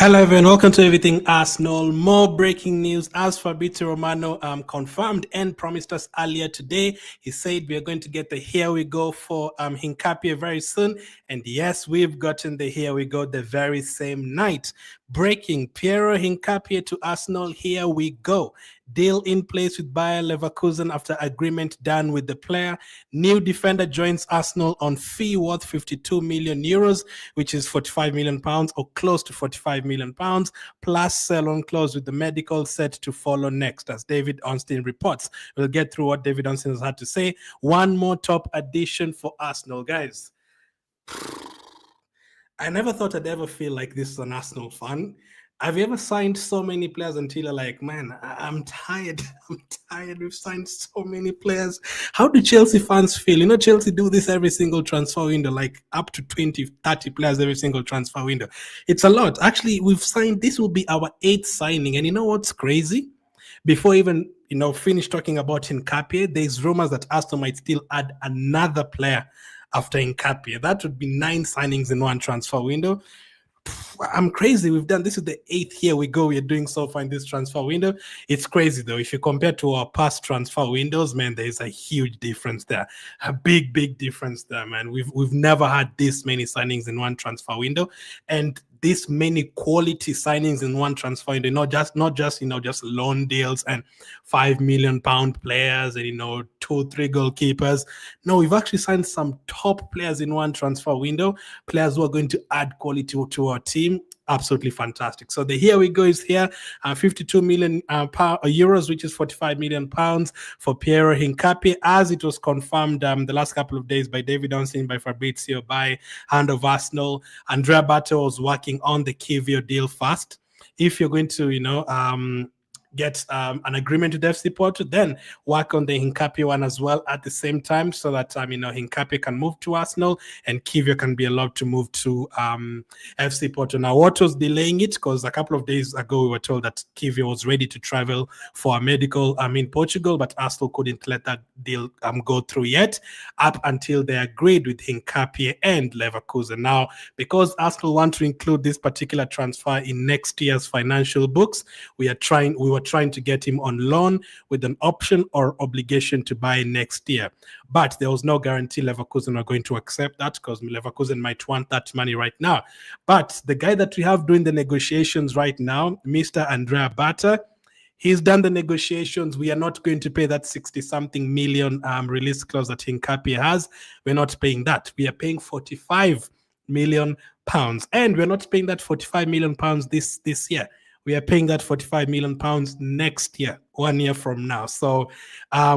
Hello everyone, welcome to Everything Arsenal. More breaking news as Fabrizio Romano confirmed and promised us earlier today. He said we are going to get the here we go for HINCAPIE very soon. And yes, we've gotten the here we go the very same night. Breaking, PIERO HINCAPIE to Arsenal, here we go. Deal in place with Bayer Leverkusen after agreement done with the player. New defender joins Arsenal on fee worth 52 million euros, which is 45 million pounds or close to 45 million pounds, plus sell-on clause with the medical set to follow next, as David Ornstein reports. We'll get through what David Ornstein has had to say. One more top addition for Arsenal, guys. I never thought I'd ever feel like this as an Arsenal fan. Have you ever signed so many players until you're like, man, I'm tired. I'm tired. We've signed so many players. How do Chelsea fans feel? You know, Chelsea do this every single transfer window, like up to 20, 30 players every single transfer window. It's a lot. Actually, we've signed, this will be our 8th signing. And you know what's crazy? Before even, finish talking about HINCAPIE, there's rumors that Arsenal might still add another player after HINCAPIE. That would be 9 signings in one transfer window. I'm crazy. We've done this is the 8th here we go. We're doing so far in this transfer window. It's crazy though. If you compare to our past transfer windows, man, there's a huge difference there. A big difference there, man. We've never had this many signings in one transfer window, and this many quality signings in one transfer window. Not just just loan deals and £5 million players and 2-3 goalkeepers. No, we've actually signed some top players in one transfer window. Players who are going to add quality to our team. Absolutely fantastic. So the here we go is here, 52 million euros, which is 45 million pounds for PIERO HINCAPIE, as it was confirmed the last couple of days by David Ornstein, by Fabrizio, by Hand of Arsenal. Andrea Bato was working on the Kivio deal first. If you're going to, get an agreement with FC Porto, then work on the HINCAPIE one as well at the same time, so that HINCAPIE can move to Arsenal and Kivio can be allowed to move to FC Porto. Now, what was delaying it? Because a couple of days ago we were told that Kivio was ready to travel for a medical in Portugal, but Arsenal couldn't let that deal go through yet, up until they agreed with HINCAPIE and Leverkusen. Now, because Arsenal want to include this particular transfer in next year's financial books, we were trying to get him on loan with an option or obligation to buy next year. But there was no guarantee Leverkusen are going to accept that, because Leverkusen might want that money right now. But the guy that we have doing the negotiations right now, Mr. Andrea Bata, he's done the negotiations. We are not going to pay that 60-something million release clause that HINCAPIE has. We're not paying that. We are paying 45 million pounds. And we're not paying that 45 million pounds this year. We are paying that 45 million pounds next year, 1 year from now. So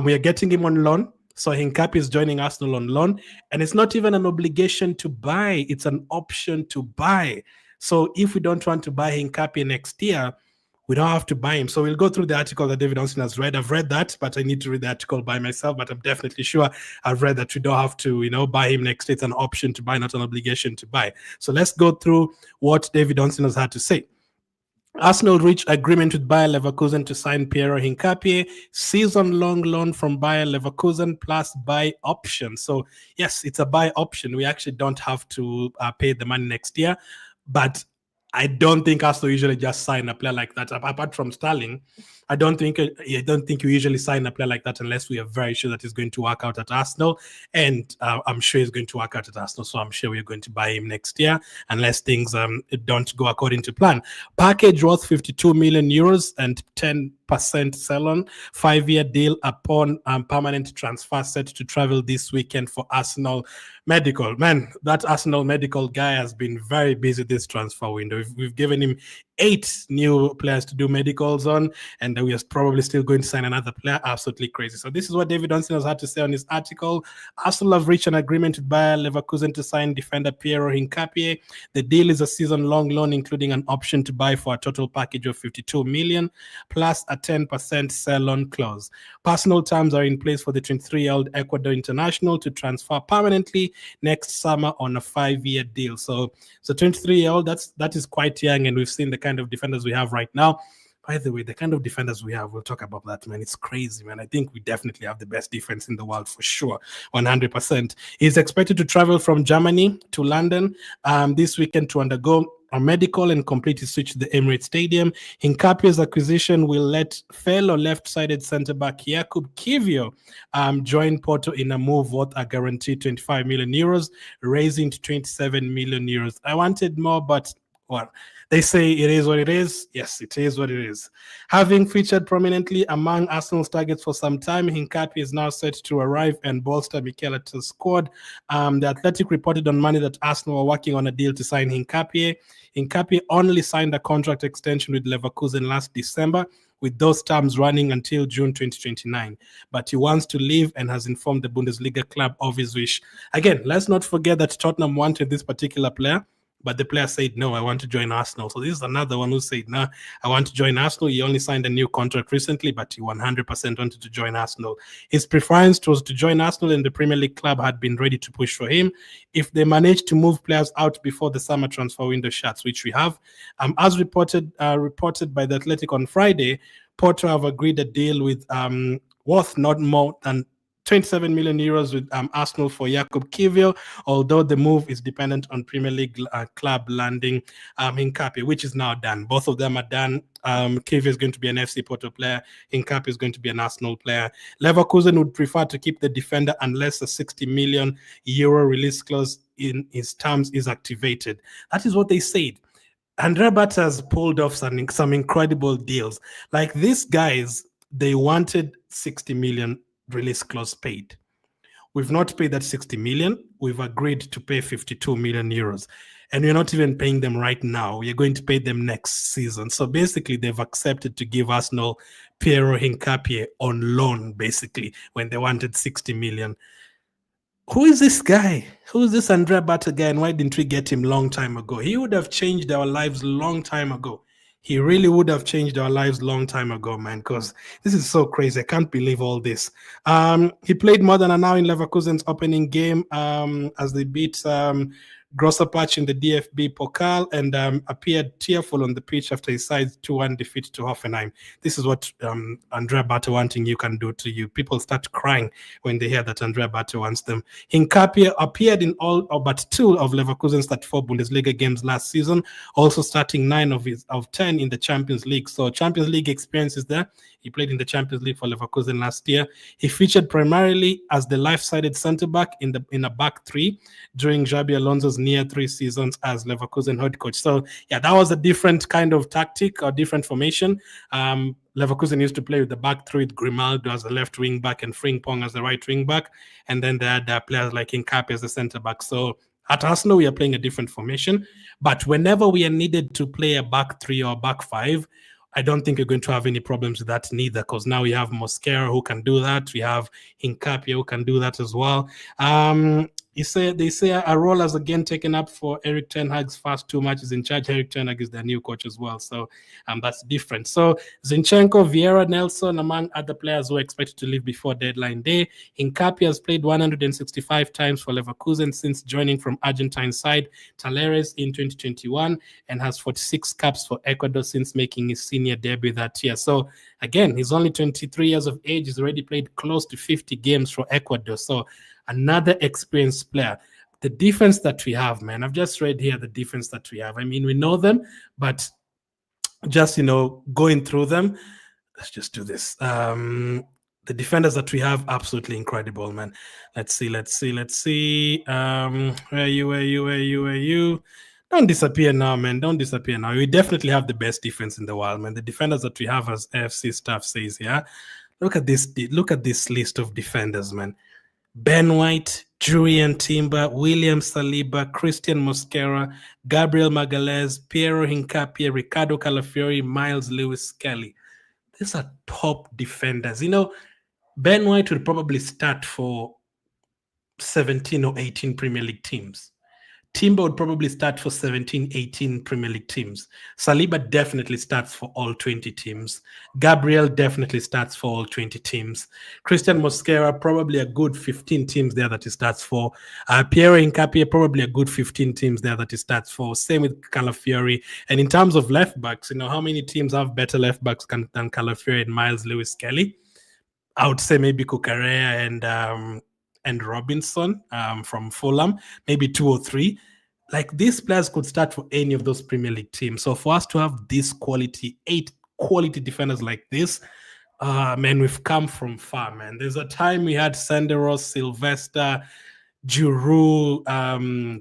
we are getting him on loan. So HINCAPIE is joining Arsenal on loan. And it's not even an obligation to buy. It's an option to buy. So if we don't want to buy HINCAPIE next year, we don't have to buy him. So we'll go through the article that David Ornstein has read. I've read that, but I need to read the article by myself. But I'm definitely sure I've read that we don't have to, buy him next year. It's an option to buy, not an obligation to buy. So let's go through what David Ornstein has had to say. Arsenal reached agreement with Bayer Leverkusen to sign PIERO HINCAPIE, season-long loan from Bayer Leverkusen plus buy option. So yes, it's a buy option. We actually don't have to pay the money next year, but I don't think Arsenal usually just sign a player like that. Apart from Sterling, I don't think you usually sign a player like that unless we are very sure that he's going to work out at Arsenal. And I'm sure he's going to work out at Arsenal, so I'm sure we're going to buy him next year unless things don't go according to plan. Package worth 52 million euros and 10% sell-on, 5-year deal upon permanent transfer, set to travel this weekend for Arsenal medical. Man, that Arsenal medical guy has been very busy this transfer window. We've given him 8 new players to do medicals on, and we are probably still going to sign another player. Absolutely crazy. So this is what David Ornstein has had to say on his article. Arsenal have reached an agreement with Bayer Leverkusen to sign defender PIERO HINCAPIE. The deal is a season-long loan, including an option to buy for a total package of 52 million, plus a 10% sell-on clause. Personal terms are in place for the 23-year-old Ecuador international to transfer permanently next summer on a 5-year deal. So 23-year-old, that is quite young, and we've seen the kind of defenders we have right now. By the way, the kind of defenders we have, we'll talk about that, man. It's crazy, man. I think we definitely have the best defense in the world for sure, 100%. He's expected to travel from Germany to London this weekend to undergo a medical and complete his switch to the Emirates Stadium. Hincapie's acquisition will let fellow left-sided centre-back Jakub Kiwior join Porto in a move worth a guaranteed 25 million euros, raising to 27 million euros. I wanted more, but well, they say it is what it is. Yes, it is what it is. Having featured prominently among Arsenal's targets for some time, Hincapie is now set to arrive and bolster Mikel Arteta's squad. The Athletic reported on Monday that Arsenal were working on a deal to sign Hincapie. Hincapie only signed a contract extension with Leverkusen last December, with those terms running until June 2029. But he wants to leave and has informed the Bundesliga club of his wish. Again, let's not forget that Tottenham wanted this particular player, but the player said, no, I want to join Arsenal. So this is another one who said, no, I want to join Arsenal. He only signed a new contract recently, but he 100% wanted to join Arsenal. His preference was to join Arsenal, and the Premier League club had been ready to push for him. If they managed to move players out before the summer transfer window shuts, which we have, as reported by The Athletic on Friday, Porto have agreed a deal with worth not more than 27 million euros with Arsenal for Jakub Kiwior, although the move is dependent on Premier League club landing Hincapie, which is now done. Both of them are done. Kiwior is going to be an FC Porto player. Hincapie is going to be an Arsenal player. Leverkusen would prefer to keep the defender unless a 60 million euro release clause in his terms is activated. That is what they said. Andrea Bata has pulled off some incredible deals. Like these guys, they wanted 60 million release clause paid. We've not paid that 60 million. We've agreed to pay 52 million euros. And we're not even paying them right now. We're going to pay them next season. So basically, they've accepted to give Arsenal PIERO Hincapie on loan, basically, when they wanted 60 million. Who is this guy? Who is this Andrea Bata guy, and why didn't we get him long time ago? He would have changed our lives long time ago. He really would have changed our lives long time ago, man, because this is so crazy. I can't believe all this. He played more than an hour in Leverkusen's opening game as they beat Grosser in the DFB Pokal and appeared tearful on the pitch after his side's 2-1 defeat to Hoffenheim. This is what Andrea Bata wanting you can do to you. People start crying when they hear that Andrea Bata wants them. Hincapie appeared in all but 2 of Leverkusen's 34 Bundesliga games last season, also starting 9 of 10 in the Champions League. So Champions League experience is there. He played in the Champions League for Leverkusen last year. He featured primarily as the left-sided centre-back in a back 3 during Xabi Alonso's near 3 seasons as Leverkusen head coach. So, yeah, that was a different kind of tactic or different formation. Leverkusen used to play with the back 3 with Grimaldo as the left wing back and Frimpong as the right wing back. And then they had players like Hincapie as the centre-back. So at Arsenal, we are playing a different formation. But whenever we are needed to play a back 3 or a back 5, I don't think you're going to have any problems with that neither, because now we have Mosquera who can do that. We have Hincapie who can do that as well. They say a role has again taken up for Erik ten Hag's first 2 matches in charge. Erik ten Hag is their new coach as well, so that's different. So Zinchenko, Vieira, Nelson, among other players who are expected to leave before deadline day. Hincapie has played 165 times for Leverkusen since joining from Argentine side Talleres in 2021 and has 46 caps for Ecuador since making his senior debut that year. So again, he's only 23 years of age. He's already played close to 50 games for Ecuador. So another experienced player. The defense that we have, man, I've just read here the defense that we have. I mean, we know them, but just, going through them, let's just do this. The defenders that we have, absolutely incredible, man. Let's see. Where are you? Don't disappear now, man. Don't disappear now. We definitely have the best defense in the world, man. The defenders that we have, as AFC staff says, yeah. Look at this list of defenders, man. Ben White, Julian Timber, William Saliba, Christian Mosquera, Gabriel Magalhaes, PIERO Hincapie, Ricardo Calafiori, Miles Lewis-Skelly. These are top defenders. Ben White will probably start for 17 or 18 Premier League teams. Timber would probably start for 17, 18 Premier League teams. Saliba definitely starts for all 20 teams. Gabriel definitely starts for all 20 teams. Christian Mosquera, probably a good 15 teams there that he starts for. PIERO Hincapie, probably a good 15 teams there that he starts for. Same with Calafiori. And in terms of left backs, how many teams have better left backs than Calafiori and Miles Lewis-Skelly? I would say maybe Cucurella and Robinson from Fulham, maybe 2 or 3. like these players could start for any of those Premier League teams. So for us to have this quality, 8 quality defenders like this, man, we've come from far, man. There's a time we had Senderos, Sylvester, Giroud,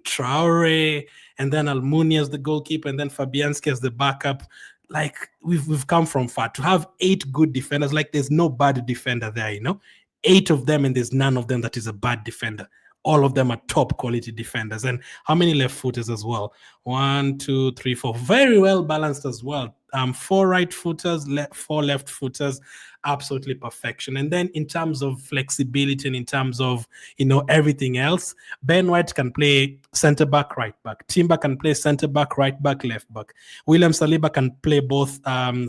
Traore, and then Almunia as the goalkeeper, and then Fabianski as the backup. Like we've come from far to have 8 good defenders. Like there's no bad defender there, 8 of them, and there's none of them that is a bad defender. All of them are top quality defenders. And how many left footers as well? 1, 2, 3, 4. Very well balanced as well. 4 right footers, 4 left footers, absolutely perfection. And then in terms of flexibility and in terms of everything else, Ben White can play center back, right back. Timber can play center back, right back, left back. William Saliba can play both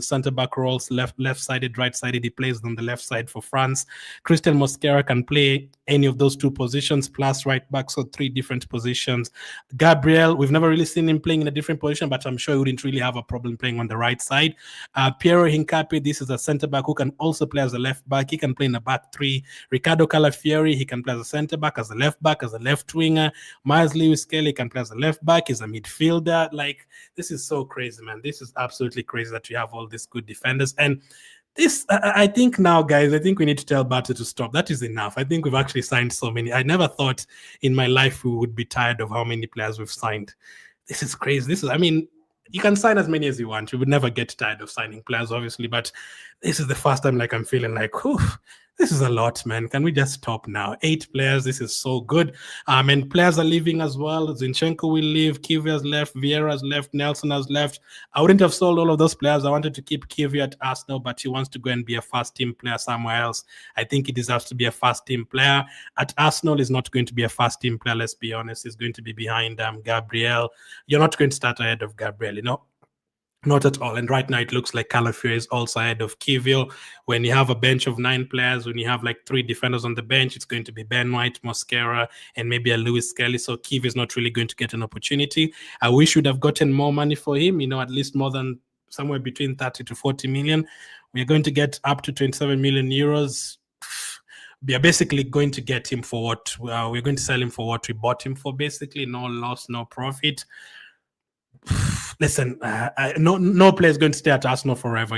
center back roles, left sided, right sided. He plays on the left side for France. Christian Mosquera can play any of those 2 positions plus right back, so 3 different positions. Gabriel, we've never really seen him playing in a different position, but I'm sure he wouldn't really have a problem playing on the right side. Piero HINCAPIE, this is a center back who can also play as a left back. He can play in a back 3. Ricardo Calafiori, he can play as a center back, as a left back, as a left winger. Miles Lewis Kelly can play as a left back, he's a midfielder. Like, this is so crazy, man. This is absolutely crazy that we have all these good defenders. And this, I think now, guys, I think we need to tell Barca to stop. That is enough. I think we've actually signed so many. I never thought in my life we would be tired of how many players we've signed. This is crazy. I mean, you can sign as many as you want. You would never get tired of signing players, obviously, but this is the first time like I'm feeling like, whew, this is a lot, man. Can we just stop now? 8 players. This is so good. And players are leaving as well. Zinchenko will leave. Kivia has left. Vieira's left. Nelson has left. I wouldn't have sold all of those players. I wanted to keep Kivia at Arsenal, but he wants to go and be a first team player somewhere else. I think he deserves to be a first team player. At Arsenal, he's not going to be a first team player, let's be honest. He's going to be behind Gabriel. You're not going to start ahead of Gabriel, Not at all. And right now it looks like Calafiori is also ahead of Kivio. When you have a bench of 9 players, when you have like 3 defenders on the bench, it's going to be Ben White, Mosquera, and maybe a Lewis Kelly. So Kivio is not really going to get an opportunity. I wish we'd have gotten more money for him, at least more than somewhere between 30 to 40 million. We're going to get up to 27 million euros. We are basically going to get him for what we're going to sell him for what we bought him for, basically. No loss, no profit. Listen, no player is going to stay at Arsenal forever,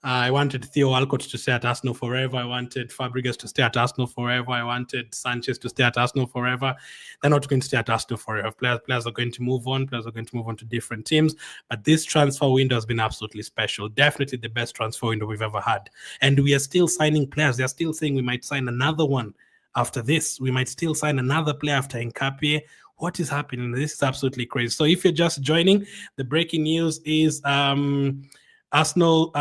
I wanted Theo Walcott to stay at Arsenal forever. I wanted Fabregas to stay at Arsenal forever. I wanted Sanchez to stay at Arsenal forever. They're not going to stay at Arsenal forever. Players are going to move on. Players are going to move on to different teams. But this transfer window has been absolutely special. Definitely the best transfer window we've ever had. And we are still signing players. They're still saying we might sign another one after this. We might still sign another player after HINCAPIE. What is happening? This is absolutely crazy. So if you're just joining, the breaking news is Arsenal,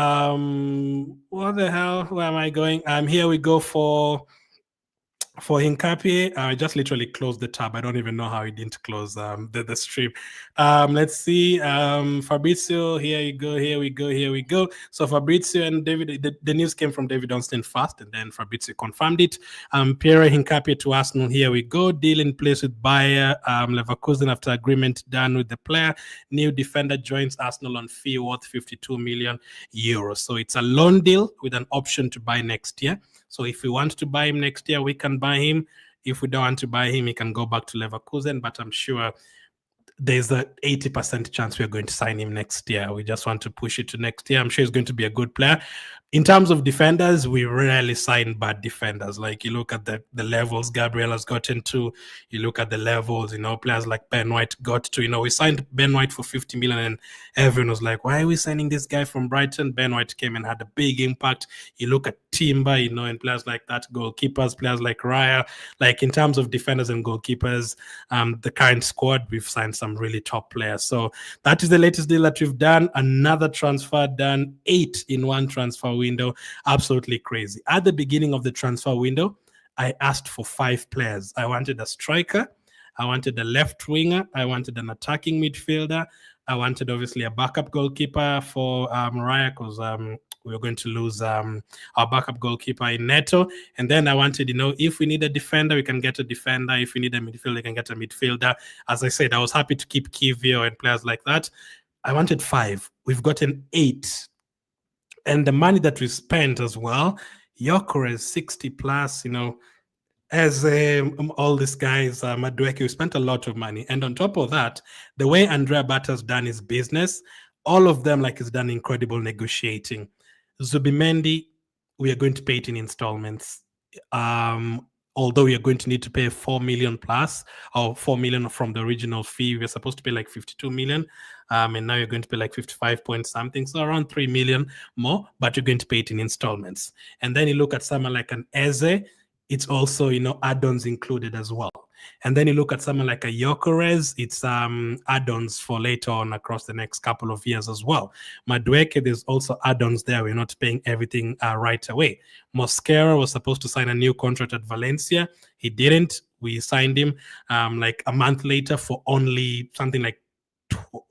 what the hell? Where am I going? Here we go for HINCAPIE. I just literally closed the tab. I don't even know how it didn't close the stream. Let's see. Fabrizio, here we go. So Fabrizio and David, the news came from David Onston first, and then Fabrizio confirmed it. Piero HINCAPIE to Arsenal, here we go. Deal in place with Bayer Leverkusen after agreement done with the player. New defender joins Arsenal on fee worth 52 million euros. So it's a loan deal with an option to buy next year. So if we want to buy him next year, we can buy him. If we don't want to buy him, he can go back to Leverkusen. But I'm sure there's a 80% chance we're going to sign him next year. We just want to push it to next year. I'm sure he's going to be a good player. In terms of defenders, we rarely sign bad defenders. Like you look at the levels Gabriel has gotten to, you look at the levels, players like Ben White got to, we signed Ben White for 50 million and everyone was like, why are we signing this guy from Brighton? Ben White came and had a big impact. You look at Timber, and players like that, goalkeepers, players like Raya. Like in terms of defenders and goalkeepers, the current squad, we've signed some really top players. So that is the latest deal that we've done. Another transfer done, 8 in one transfer window. Absolutely crazy. At the beginning of the transfer window, I asked for 5 players. I wanted a striker, I wanted a left winger, I wanted an attacking midfielder, I wanted obviously a backup goalkeeper for Raya because we were going to lose our backup goalkeeper in Neto. And then I wanted, if we need a defender, we can get a defender. If we need a midfielder, we can get a midfielder. As I said, I was happy to keep Kivio and players like that. I wanted 5. We've gotten 8. And the money that we spent as well, Gyökeres 60 plus, as all these guys, Madueke, we spent a lot of money. And on top of that, the way Andrea Bata's done his business, all of them like he's done incredible negotiating. Zubimendi, we are going to pay it in installments. Although we are going to need to pay 4 million plus, or 4 million from the original fee. We were supposed to pay like 52 million. And now you're going to pay like 55 point something. So around 3 million more, but you're going to pay it in installments. And then you look at someone like an Eze, it's also, add-ons included as well. And then you look at someone like a Yokorez, it's add-ons for later on across the next couple of years as well. Madueke, there's also add-ons there. We're not paying everything right away. Mosquera was supposed to sign a new contract at Valencia. He didn't. We signed him like a month later for only something like,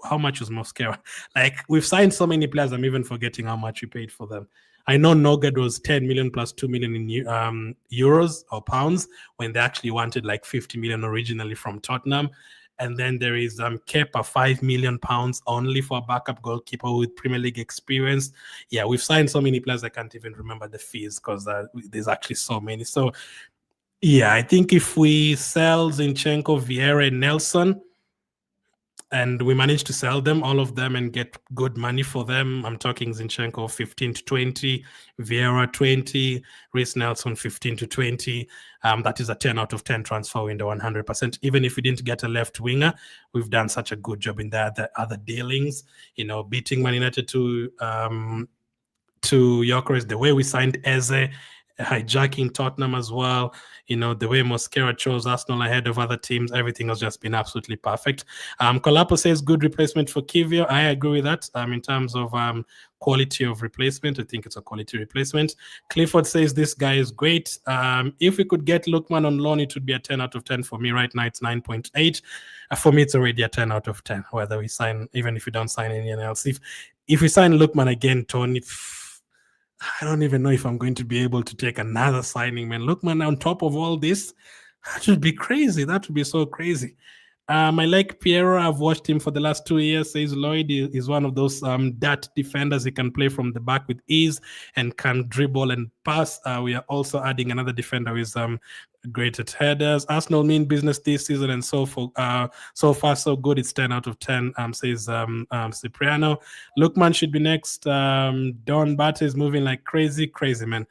how much was Mosquera? Like, we've signed so many players, I'm even forgetting how much we paid for them. I know Nogard was 10 million plus 2 million in euros or pounds when they actually wanted like 50 million originally from Tottenham. And then there is Kepa, 5 million pounds only for a backup goalkeeper with Premier League experience. Yeah, we've signed so many players, I can't even remember the fees because there's actually so many. So, yeah, I think if we sell Zinchenko, Vieira, and Nelson, and we managed to sell them, all of them, and get good money for them. I'm talking Zinchenko 15 to 20, Vieira 20, Reece Nelson 15 to 20. That is a 10 out of 10 transfer window, 100%. Even if we didn't get a left winger, we've done such a good job in the other dealings. Beating Man United to Gyökeres, the way we signed Eze, hijacking Tottenham as well. The way Mosquera chose Arsenal ahead of other teams, everything has just been absolutely perfect. Kolapo says good replacement for Kivio. I agree with that. In terms of quality of replacement, I think it's a quality replacement. Clifford says this guy is great. If we could get Lookman on loan, it would be a 10 out of 10 for me. Right now, it's 9.8. For me, it's already a 10 out of 10, whether we sign, even if we don't sign anyone else. If we sign Lookman again, Tony, I don't even know if I'm going to be able to take another signing, man. Look, man, on top of all this, that would be crazy. That would be so crazy. I like Piero. I've watched him for the last 2 years. Says Lloyd is one of those dart defenders. He can play from the back with ease and can dribble and pass. We are also adding another defender who is great at headers. Arsenal mean business this season, and so far so good. It's 10 out of 10. Says Cipriano. Lookman should be next. Don Bata is moving like crazy, man.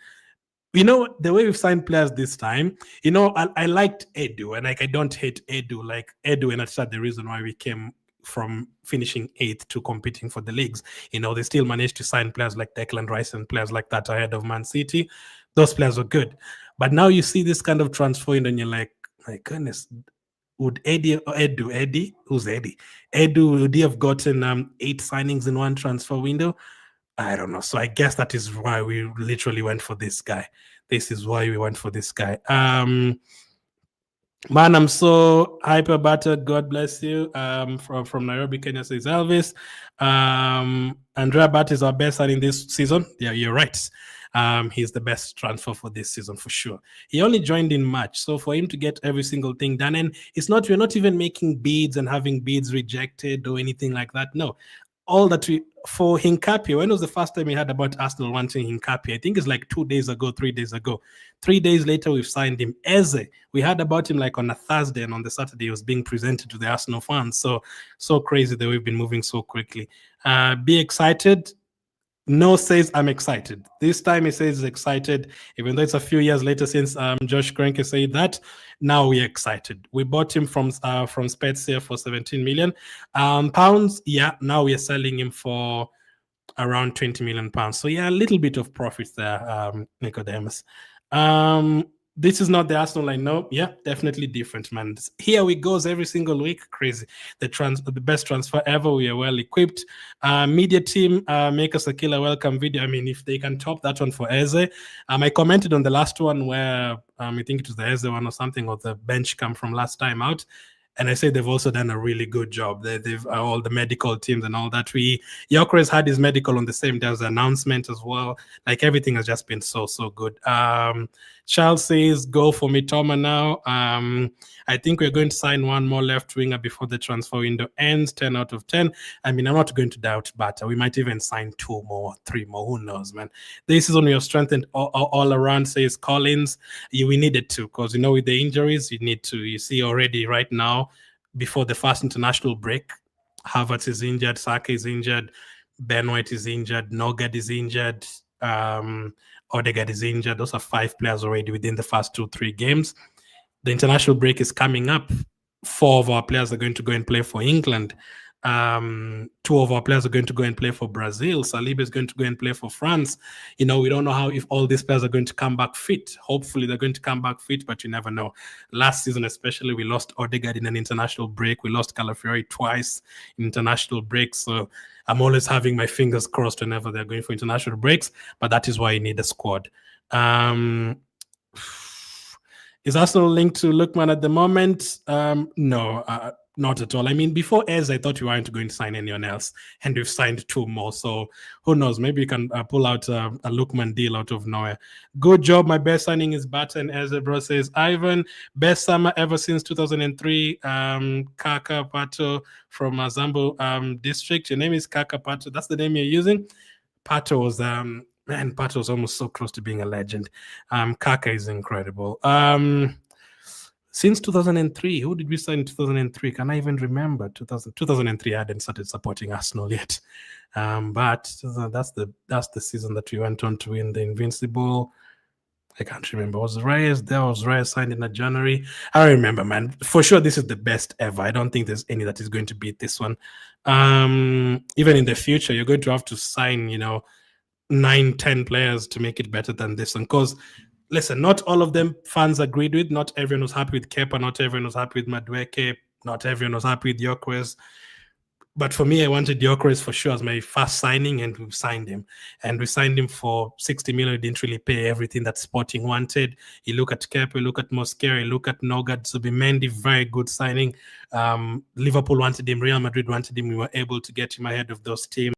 The way we've signed players this time, I liked Edu, and like I don't hate Edu. Like Edu and that's the reason why we came from finishing 8th to competing for the leagues. They still managed to sign players like Declan Rice and players like that ahead of Man City. Those players were good. But now you see this kind of transfer and you're like, my goodness, would Eddie, who's Eddie? Edu, would he have gotten 8 signings in one transfer window? I don't know. So I guess that is why we literally went for this guy. This is why we went for this guy. Man, I'm so hyper battered. God bless you. From Nairobi, Kenya, says Elvis. Andrea Bat is our best signing this season. Yeah, you're right. He's the best transfer for this season for sure. He only joined in March, so for him to get every single thing done, and we're not even making bids and having bids rejected or anything like that. No, all that for HINCAPIE, when was the first time we heard about Arsenal wanting HINCAPIE? I think it's like 3 days ago. 3 days later, we've signed him. Eze, we heard about him like on a Thursday, and on the Saturday, he was being presented to the Arsenal fans. So crazy that we've been moving so quickly. Be excited. No says I'm excited. This time he says he's excited, even though it's a few years later since Josh Kroenke said that. Now we're excited. We bought him from Spezia for 17 million pounds. Yeah, now we are selling him for around 20 million pounds. So yeah, a little bit of profit there, Nicodemus. This is not the Arsenal I know. Yeah, definitely different, man. Here we goes every single week. Crazy. The best transfer ever. We are well equipped. Media team, make us a killer welcome video. I mean, if they can top that one for Eze. I commented on the last one where I think it was the Eze one or something, or the bench come from last time out. And I say they've also done a really good job. They've all the medical teams and all that. Gyökeres had his medical on the same day as the announcement as well. Like everything has just been so good. Chelsea's go for Mitoma now. I think we're going to sign one more left winger before the transfer window ends. 10 out of 10. I mean, I'm not going to doubt Bata. We might even sign 2 more, 3 more. Who knows, man? This season we have strengthened all around, says Collins. We needed to, because, you know, with the injuries, you need to. You see already right now, before the first international break, Havertz is injured, Saka is injured, Ben White is injured, Nogard is injured, Odegaard is injured. Those are 5 players already within the first 2-3 games. The international break is coming up. 4 of our players are going to go and play for England. 2 of our players are going to go and play for Brazil. Saliba is going to go and play for France. You know, we don't know how if all these players are going to come back fit. Hopefully they're going to come back fit, but you never know. Last season especially, we lost Odegaard in an international break. We lost Calafiori twice in international breaks. So I'm always having my fingers crossed whenever they're going for international breaks, but that is why you need a squad. Is Arsenal linked to Lookman at the moment? No, not at all. I mean, before Eze, I thought we weren't going to sign anyone else, and we've signed 2 more. So who knows? Maybe we can pull out a Lookman deal out of nowhere. Good job. My best signing is Bata and Eze, bro, says Ivan. Best summer ever since 2003. Kaka Pato from Mazambo district. Your name is Kaka Pato. That's the name you're using? Pato was man, Pato was almost so close to being a legend. Kaka is incredible. Since 2003, who did we sign in 2003? Can I even remember? 2003, I hadn't started supporting Arsenal yet. But that's the season that we went on to win the Invincible. I can't remember. Was Reyes signed in January? I don't remember, man. For sure, this is the best ever. I don't think there's any that is going to beat this one. Even in the future, you're going to have to sign, 9-10 players to make it better than this one. Because, listen, not all of them fans agreed with. Not everyone was happy with Kepa. Not everyone was happy with Madueke. Not everyone was happy with Gyökeres. But for me, I wanted Gyökeres for sure as my first signing, and we signed him. And we signed him for 60 million. We didn't really pay everything that Sporting wanted. You look at Kepa, you look at Mosquera, you look at Nogard, Zubimendi, very good signing. Liverpool wanted him, Real Madrid wanted him. We were able to get him ahead of those teams.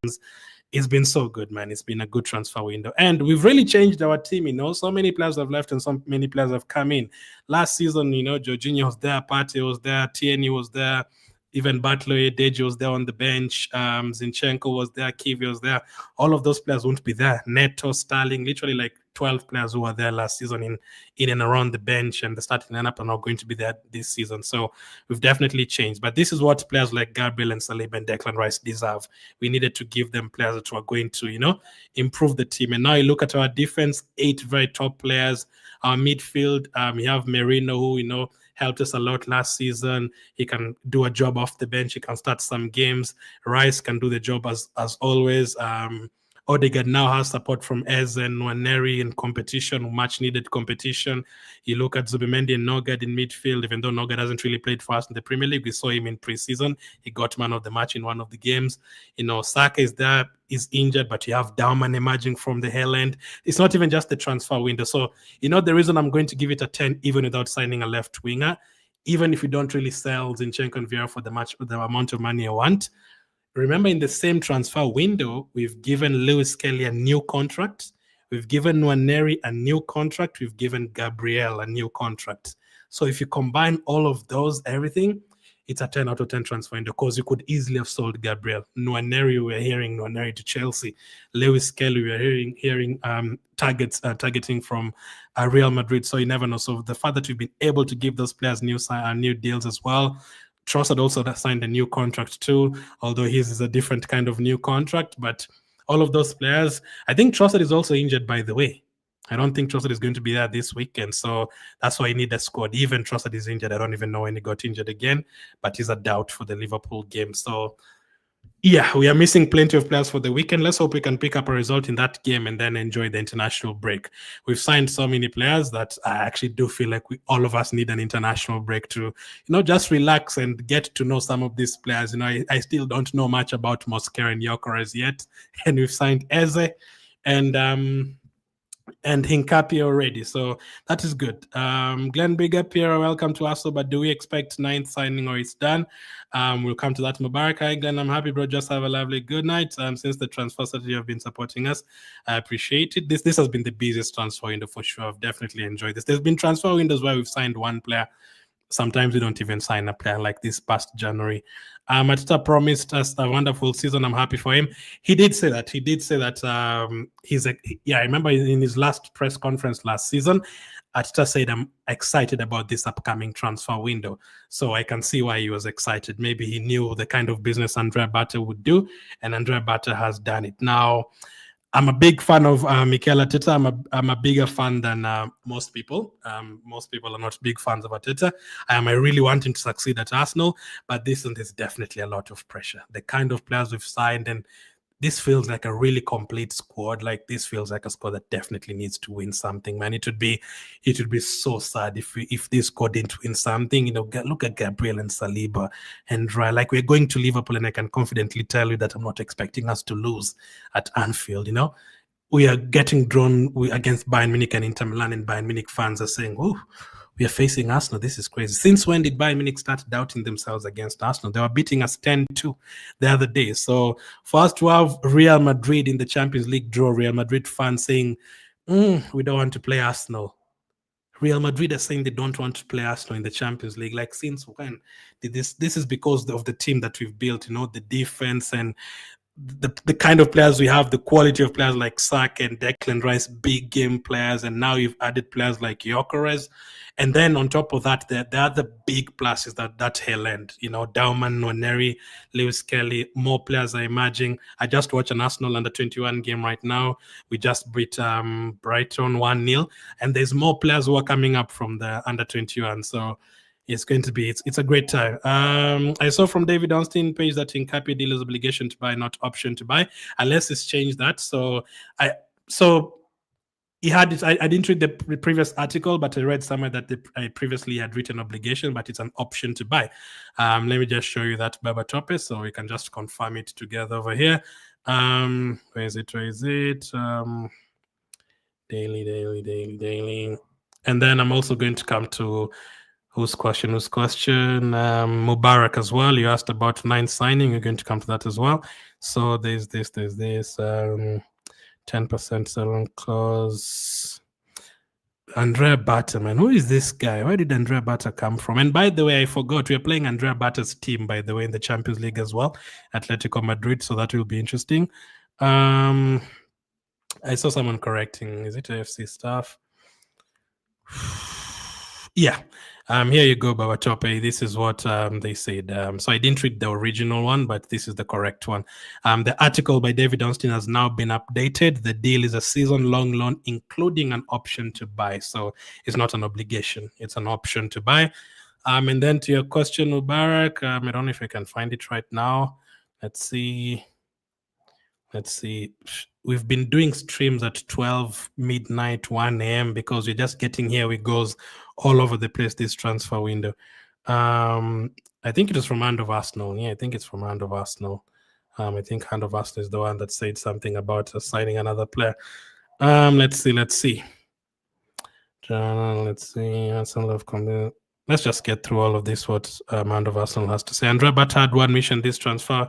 It's been so good, man. It's been a good transfer window. And we've really changed our team, So many players have left and so many players have come in. Last season, Jorginho was there, Partey was there, Tierney was there, even Butler, Deji was there on the bench, Zinchenko was there, Kiwi was there. All of those players won't be there. Neto, Sterling, literally like 12 players who were there last season in and around the bench, and the starting lineup are not going to be there this season. So we've definitely changed. But this is what players like Gabriel and Saliba and Declan Rice deserve. We needed to give them players that were going to, improve the team. And now you look at our defense, 8 very top players. Our midfield, you have Merino, who, helped us a lot last season. He can do a job off the bench. He can start some games. Rice can do the job as always. Odegaard now has support from Eze and Nwaneri in competition, much needed competition. You look at Zubimendi and Nogard in midfield, even though Nogard hasn't really played for us in the Premier League. We saw him in pre-season. He got man of the match in one of the games. Saka is there, is injured, but you have Dauman emerging from the hell end. It's not even just the transfer window. So, the reason I'm going to give it a 10, even without signing a left winger, even if we don't really sell Zinchenko and Vieira for the amount of money I want. Remember, in the same transfer window, we've given Lewis Kelly a new contract. We've given Nwaneri a new contract. We've given Gabriel a new contract. So if you combine all of those, everything, it's a 10 out of 10 transfer window, because you could easily have sold Gabriel. Nwaneri, we're hearing Nwaneri to Chelsea. Lewis Kelly, we're hearing targeting from Real Madrid. So you never know. So the fact that we've been able to give those players new deals as well. Trossard also signed a new contract too, although his is a different kind of new contract. But all of those players, I think Trossard is also injured, by the way. I don't think Trossard is going to be there this weekend, so that's why I need a squad. Even Trossard is injured. I don't even know when he got injured again, but he's a doubt for the Liverpool game. So, yeah, we are missing plenty of players for the weekend. Let's hope we can pick up a result in that game and then enjoy the international break. We've signed so many players that I actually do feel like all of us need an international break to, just relax and get to know some of these players. I still don't know much about Mosquera and Gyökeres yet, and we've signed Eze, and and HINCAPIE already. So that is good. Glenn Bigger, Piero, welcome to Arsenal, but do we expect ninth signing or it's done? We'll come to that. Mubarak, hi Glenn, I'm happy, bro. Just have a lovely good night. Since the transfer strategy have been supporting us, I appreciate it. This has been the busiest transfer window for sure. I've definitely enjoyed this. There's been transfer windows where we've signed one player. Sometimes we don't even sign a player, like this past January. Mateta promised us a wonderful season. I'm happy for him. He did say that. I remember in his last press conference last season, Ateta said, I'm excited about this upcoming transfer window. So I can see why he was excited. Maybe he knew the kind of business Andrea Bata would do, and Andrea Bata has done it. Now, I'm a big fan of Mikel Arteta. I'm a bigger fan than most people. Most people are not big fans of Arteta. I really want him to succeed at Arsenal, but this is definitely a lot of pressure. The kind of players we've signed, and this feels like a really complete squad. Like, this feels like a squad that definitely needs to win something, man. It would be so sad if this squad didn't win something. You know, look at Gabriel and Saliba and Raya. Like, we're going to Liverpool, and I can confidently tell you that I'm not expecting us to lose at Anfield. You know, we are getting drawn against Bayern Munich and Inter Milan, and Bayern Munich fans are saying, "Oh, we are facing Arsenal. This is crazy." Since when did Bayern Munich start doubting themselves against Arsenal? They were beating us 10-2 the other day. So for us to have Real Madrid in the Champions League draw, Real Madrid fans saying, we don't want to play Arsenal. Real Madrid are saying they don't want to play Arsenal in the Champions League. Like, since when did this? This is because of the team that we've built, you know, the defense and the kind of players we have, the quality of players like Saka and Declan Rice, big game players, and now you've added players like Gyökeres. And then on top of that, there are the big pluses that tail end. You know, Dauman, Nwaneri, Lewis Kelly, more players are emerging. I just watched an Arsenal under-21 game right now. We just beat Brighton 1-0, and there's more players who are coming up from the under-21. So it's going to be, it's a great time. I saw from David Onstein page that HINCAPIE deal is obligation to buy, not option to buy, unless it's changed that. So he had it. I didn't read the previous article, but I read somewhere that I previously had written obligation, but it's an option to buy. Let me just show you that Baba Tope, so we can just confirm it together over here. Where is it? Daily. And then I'm also going to come to whose question. Mubarak as well. You asked about 9 signing. You're going to come to that as well. So there's this. 10% sell-on clause. Andrea Bata, man. Who is this guy? Where did Andrea Bata come from? And by the way, I forgot, we're playing Andrea Bata's team, by the way, in the Champions League as well, Atletico Madrid, so that will be interesting. I saw someone correcting. Is it AFC staff? Yeah. Here you go, Baba Tope. This is what they said. So I didn't read the original one, but this is the correct one. The article by David Onstein has now been updated. The deal is a season-long loan, including an option to buy. So it's not an obligation. It's an option to buy. And then to your question, Mubarak, I don't know if I can find it right now. Let's see. We've been doing streams at 12 midnight, 1 a.m. because we're just getting here. We goes all over the place, this transfer window. I think it is from Hand of Arsenal. Yeah, I think it's from Hand of Arsenal. I think Hand of Arsenal is the one that said something about signing another player. Let's see. Let's see. Let's just get through all of this, what Hand of Arsenal has to say. Andrea Bata had one mission this transfer.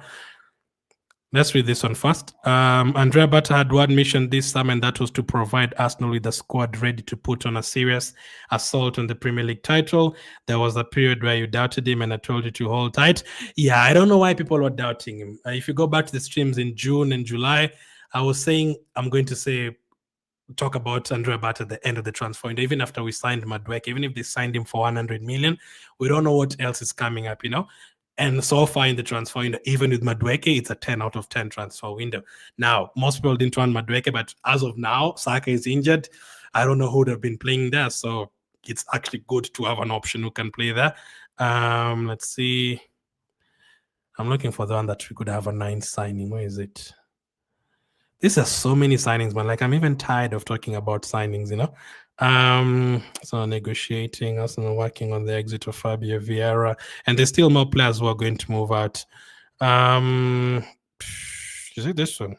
Let's read this one first. Andrea Bata had one mission this summer, and that was to provide Arsenal with a squad ready to put on a serious assault on the Premier League title. There was a period where you doubted him, and I told you to hold tight. Yeah, I don't know why people were doubting him. If you go back to the streams in June and July, I was saying, I'm going to talk about Andrea Bata at the end of the transfer window, even after we signed Madueke, even if they signed him for 100 million, we don't know what else is coming up, you know? And so far in the transfer window, even with Madueke, it's a 10 out of 10 transfer window. Now, most people didn't want Madueke, but as of now, Saka is injured. I don't know who would have been playing there. So it's actually good to have an option who can play there. Let's see. I'm looking for the one that we could have a 9th signing. Where is it? These are so many signings, man. Like, I'm even tired of talking about signings, you know? So negotiating, also working on the exit of Fabio Vieira, and there's still more players who are going to move out. Is it this one?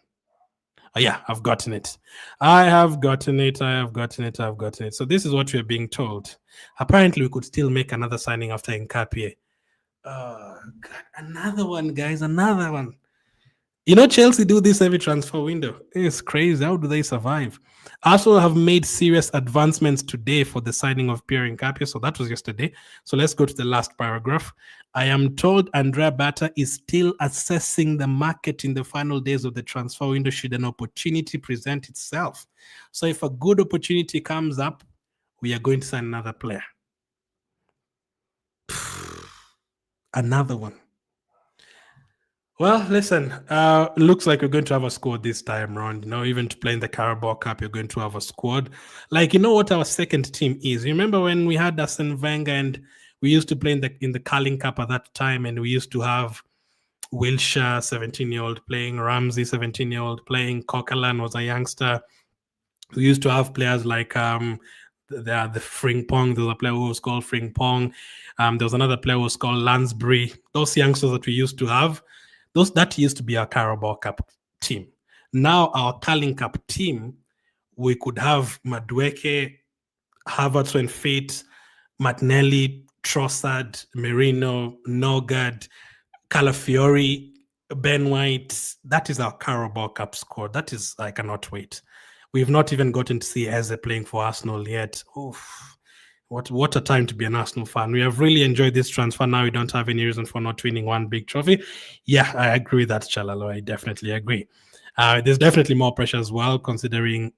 Yeah, I've gotten it. I have gotten it. I have gotten it. I've gotten it. So this is what we're being told. Apparently, we could still make another signing after HINCAPIE. Oh, God. Another one, guys. Another one. You know, Chelsea do this every transfer window. It's crazy. How do they survive? Arsenal have made serious advancements today for the signing of Pierre HINCAPIE. So that was yesterday. So let's go to the last paragraph. I am told Andrea Bata is still assessing the market in the final days of the transfer window should an opportunity present itself. So if a good opportunity comes up, we are going to sign another player. Another one. Well, listen, looks like we're going to have a squad this time around. You know, even to play in the Carabao Cup, you're going to have a squad. Like, you know what our second team is? You remember when we had Arsene Wenger and we used to play in the Carling Cup at that time, and we used to have Wilshere, 17-year-old, playing Ramsey, 17-year-old, playing Coquelin was a youngster. We used to have players like the Frimpong. There was a player who was called Frimpong. There was another player who was called Lansbury. Those youngsters that we used to have, that used to be our Carabao Cup team. Now our Carling Cup team, we could have Madueke, Havertz when fit, Martinelli, Trossard, Merino, Nogard, Calafiori, Ben White. That is our Carabao Cup squad. That is, I cannot wait. We've not even gotten to see Eze playing for Arsenal yet. Oof. What a time to be an Arsenal fan. We have really enjoyed this transfer. Now we don't have any reason for not winning one big trophy. Yeah, I agree with that, Chalalo. I definitely agree. There's definitely more pressure as well, considering,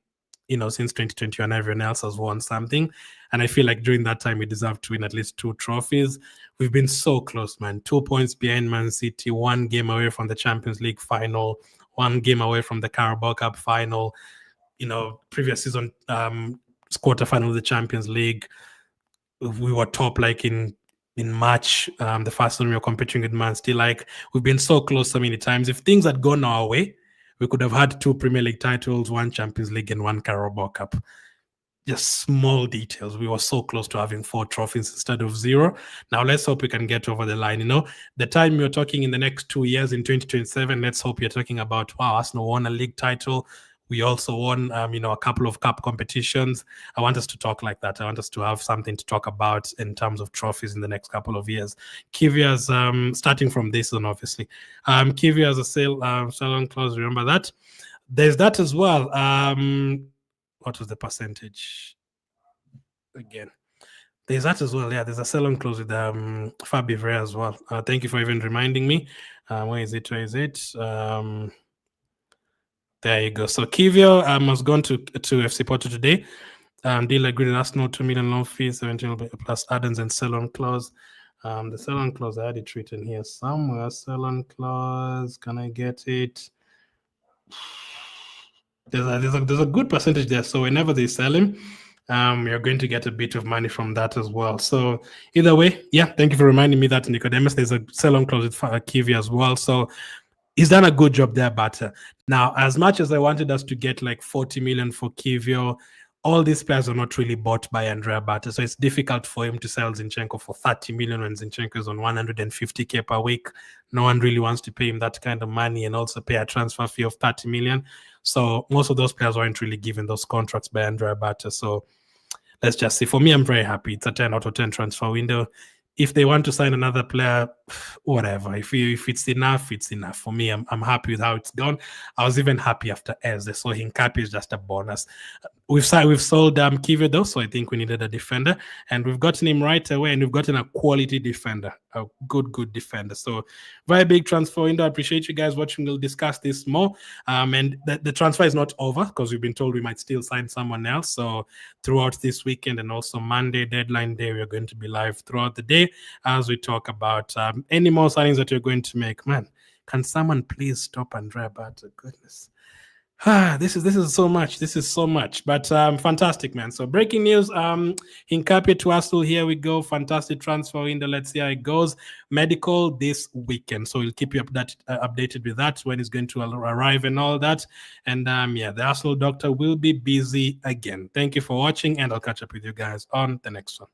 you know, since 2021, everyone else has won something. And I feel like during that time, we deserve to win at least 2 trophies. We've been so close, man. 2 points behind Man City, 1 game away from the Champions League final, 1 game away from the Carabao Cup final. You know, previous season quarterfinal of the Champions League, we were top like in March. The first one we were competing with Man City. Like, we've been so close so many times. If things had gone our way, we could have had 2 Premier League titles, 1 Champions League, and 1 Carabao Cup. Just small details. We were so close to having 4 trophies instead of 0. Now let's hope we can get over the line. You know, the time you're talking in the next 2 years in 2027, let's hope you're talking about, wow, Arsenal won a league title. We also won, a couple of cup competitions. I want us to talk like that. I want us to have something to talk about in terms of trophies in the next couple of years. Kivia's, starting from this one, obviously. Kivia has a sell-on clause. Remember that? There's that as well. What was the percentage? Again, there's that as well. Yeah, there's a sell-on clause with Fabi Vrea as well. Thank you for even reminding me. Where is it? There you go. So Kivio has gone to FC Porto today. Deal agreed with Arsenal, 2 million loan fees, 17 plus add-ons and sell-on clause. The sell-on clause, I had it written here somewhere. Sell-on clause, can I get it? There's a good percentage there. So whenever they sell him, you're going to get a bit of money from that as well. So either way, yeah, thank you for reminding me that, Nicodemus. There's a sell-on clause with Kivia as well. So he's done a good job there, but now, as much as I wanted us to get like 40 million for Kivio, all these players are not really bought by Andrea Bata, so it's difficult for him to sell Zinchenko for 30 million when Zinchenko is on 150k per week. No one really wants to pay him that kind of money and also pay a transfer fee of 30 million. So most of those players aren't really given those contracts by Andrea Bata. So let's just see. For me, I'm very happy. It's a 10 out of 10 transfer window. If they want to sign another player, whatever. If it's enough, it's enough. For me, I'm happy with how it's gone. I was even happy after Eze. So HINCAPIE is just a bonus. We've sold Kivio though, so I think we needed a defender, and we've gotten him right away, and we've gotten a quality defender, a good defender. So very big transfer window. I appreciate you guys watching. We'll discuss this more. And the transfer is not over because we've been told we might still sign someone else. So throughout this weekend and also Monday, deadline day, we're going to be live throughout the day as we talk about any more signings that you're going to make. Man, can someone please stop Andrea Bata? Goodness. This is so much. This is so much, but fantastic, man. So breaking news, HINCAPIE to Arsenal. Here we go. Fantastic transfer window. Let's see how it goes. Medical this weekend, so we'll keep you updated with that when it's going to arrive and all that. And yeah, the Arsenal doctor will be busy again. Thank you for watching, and I'll catch up with you guys on the next one.